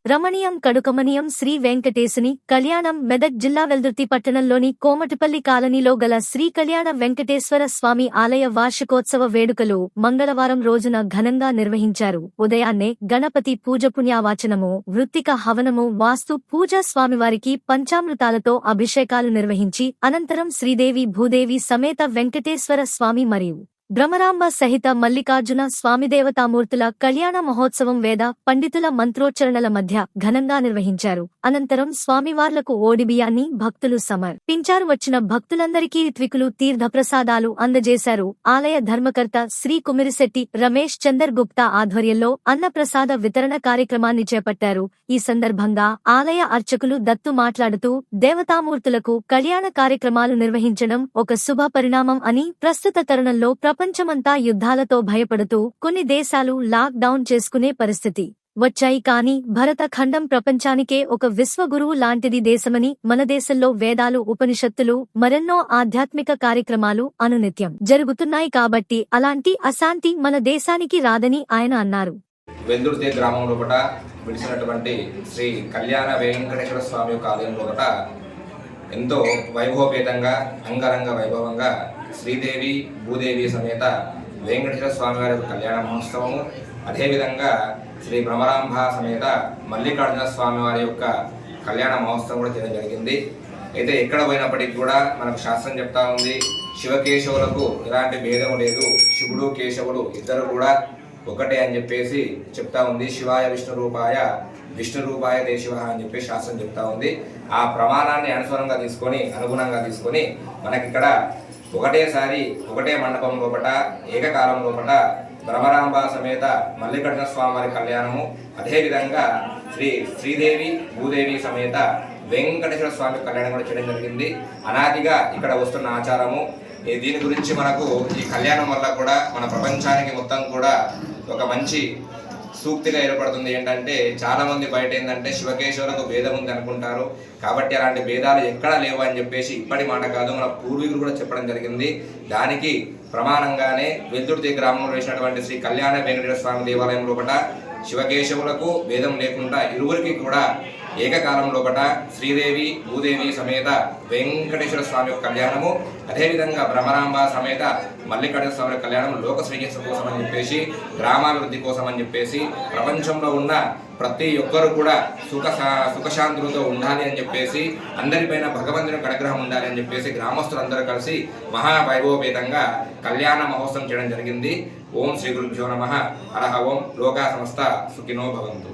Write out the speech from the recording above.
రమణీయం కడుకమనీయం శ్రీ వెంకటేశుని కళ్యాణం మెదక్ జిల్లా వెల్దుర్తి పట్టణంలోని కోమటిపల్లి కాలనీలో గల శ్రీ కళ్యాణ వెంకటేశ్వర స్వామి ఆలయ వార్షికోత్సవ వేడుకలు మంగళవారం రోజున ఘనంగా నిర్వహించారు. ఉదయాన్నే గణపతి పూజ పుణ్యావాచనము, వృత్తిక హవనము, వాస్తు పూజ, స్వామివారికి పంచామృతాలతో అభిషేకాలు నిర్వహించి అనంతరం శ్రీదేవి భూదేవి సమేత వెంకటేశ్వర స్వామి మరియు భ్రమరాంబ సహిత మల్లికార్జున స్వామిదేవతామూర్తుల కళ్యాణ మహోత్సవం వేద పండితుల మంత్రోచ్చరణల మధ్య ఘనంగా నిర్వహించారు. అనంతరం స్వామివార్లకు ఓడిబియ్యాన్ని భక్తులు సమర్పించారు. వచ్చిన భక్తులందరికీ రిత్వికులు తీర్థప్రసాదాలు అందజేశారు. ఆలయ ధర్మకర్త శ్రీ కుమిరిశెట్టి రమేష్ చందర్ గుప్తా ఆధ్వర్యంలో అన్నప్రసాద వితరణ కార్యక్రమాన్ని చేపట్టారు. ఈ సందర్భంగా ఆలయ అర్చకులు దత్తు మాట్లాడుతూ దేవతామూర్తులకు కళ్యాణ కార్యక్రమాలు నిర్వహించడం ఒక శుభ పరిణామం అని, ప్రస్తుత తరుణంలో ప్రపంచమంతా యుద్ధాలతో భయపడుతూ కొన్ని దేశాలు లాక్ డౌన్ చేసుకునే పరిస్థితి వచ్చాయి. కానీ భరత ఖండం ప్రపంచానికే ఒక విశ్వగురువు లాంటిది దేశమని, మన దేశంలో వేదాలు, ఉపనిషత్తులు, మరెన్నో ఆధ్యాత్మిక కార్యక్రమాలు అనునిత్యం జరుగుతున్నాయి. కాబట్టి అలాంటి అశాంతి మన దేశానికి రాదని ఆయన అన్నారు. వెల్దుర్తి గ్రామం లోపల విడిచినటువంటి శ్రీ కళ్యాణ వెంకటేశ్వర స్వామి యొక్క ఆలయం లోపల ఎంతో వైభవపేతంగా, అంగరంగ వైభవంగా శ్రీదేవి భూదేవి సమేత వెంకటేశ్వర స్వామి వారి కళ్యాణ మహోత్సవము, అదేవిధంగా శ్రీ భ్రమరాంబ సమేత మల్లికార్జున స్వామి వారి యొక్క కళ్యాణ మహోత్సవం కూడా చేయడం జరిగింది. అయితే ఎక్కడ పోయినప్పటికీ కూడా మనకు శాస్త్రం చెప్తా ఉంది, శివకేశవులకు ఎలాంటి భేదం లేదు, శివుడు కేశవుడు ఇద్దరు కూడా ఒకటే అని చెప్పేసి చెప్తా ఉంది. శివాయ విష్ణు రూపాయ విష్ణు రూపాయ దేశివ అని చెప్పి శాస్త్రం చెప్తా ఉంది. ఆ ప్రమాణాన్ని అనుగుణంగా తీసుకొని మనకిక్కడ ఒకటేసారి ఒకటే మండపం లోపల ఏకకాలం లోపల భ్రమరాంబ సమేత మల్లికార్జున స్వామి వారి కళ్యాణము, అదేవిధంగా శ్రీదేవి భూదేవి సమేత వెంకటేశ్వర స్వామి కళ్యాణం కూడా చేయడం జరిగింది. అనాదిగా ఇక్కడ వస్తున్న ఆచారము. దీని గురించి మనకు ఈ కళ్యాణం వల్ల కూడా మన ప్రపంచానికి మొత్తం కూడా ఒక మంచి సూక్తిగా ఏర్పడుతుంది. ఏంటంటే చాలా మంది బయట ఏంటంటే శివకేశ్వరులకు భేదం ఉంది అనుకుంటారు. కాబట్టి అలాంటి భేదాలు ఎక్కడా లేవు అని చెప్పేసి ఇప్పటి మాట కాదు, మన పూర్వీకులు కూడా చెప్పడం జరిగింది. దానికి ప్రమాణంగానే వెల్దుర్తి గ్రామంలో వేసినటువంటి శ్రీ కళ్యాణ వెంకటేశ్వర స్వామి దేవాలయం లోపల శివకేశవులకు భేదం లేకుండా ఇరువురికి కూడా ఏకకాలం లోపల శ్రీదేవి భూదేవి సమేత వెంకటేశ్వర స్వామి యొక్క కళ్యాణము, అదేవిధంగా భ్రమరాంబ సమేత మల్లికార్జున స్వామి కళ్యాణం లోక శ్రేయస్సు కోసం అని చెప్పేసి, గ్రామాభివృద్ధి కోసం అని చెప్పేసి, ప్రపంచంలో ఉన్న ప్రతి ఒక్కరు కూడా సుఖశాంతులతో ఉండాలి అని చెప్పేసి, అందరిపైన భగవంతుని అనుగ్రహం ఉండాలి అని చెప్పేసి గ్రామస్తులందరూ కలిసి మహావైభవపేతంగా కళ్యాణ మహోత్సవం చేయడం జరిగింది. ఓం శ్రీ గురుభ్యో నమః. హరః ఓం. లోకా సమస్త సుఖినో భవంతు.